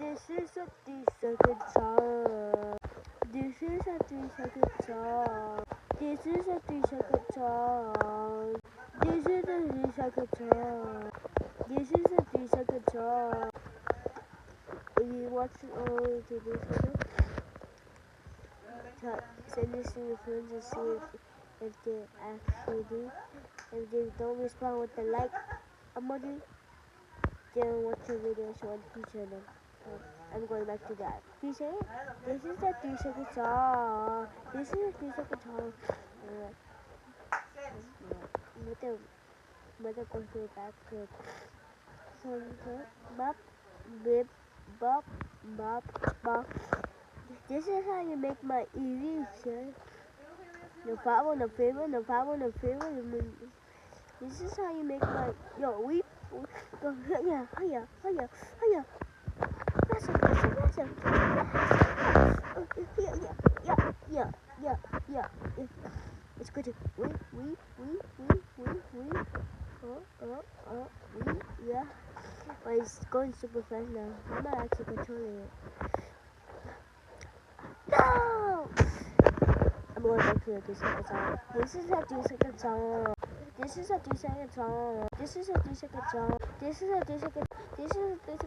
This is a 3-second song. This is a 3-second song. This is a 3-second song. This is a 3-second song. This is a 3-second song. If you watch all the videos, send this to your friends and see if they actually do. If they don't respond with the like emoji, then watch your video so I can feature them. I'm going back to that. You say it? This is a 3-second song. This is a 3-second song. Mother goes to the back to bop, bip, bop, bop, bop. This is how you make my eraser. No problem, no favor, no problem, no favor. This is how you make my weep. Go hiya, hiya, hiya, hiya. Massive. Yeah. It's good to weep. Yeah. But it's going super fast now. I'm not actually controlling it. No! I'm going back to the 3-second song. This is a 3-second song. This is a 3-second song. This is a 3-second song. This is a 3-second. This is a 3-second.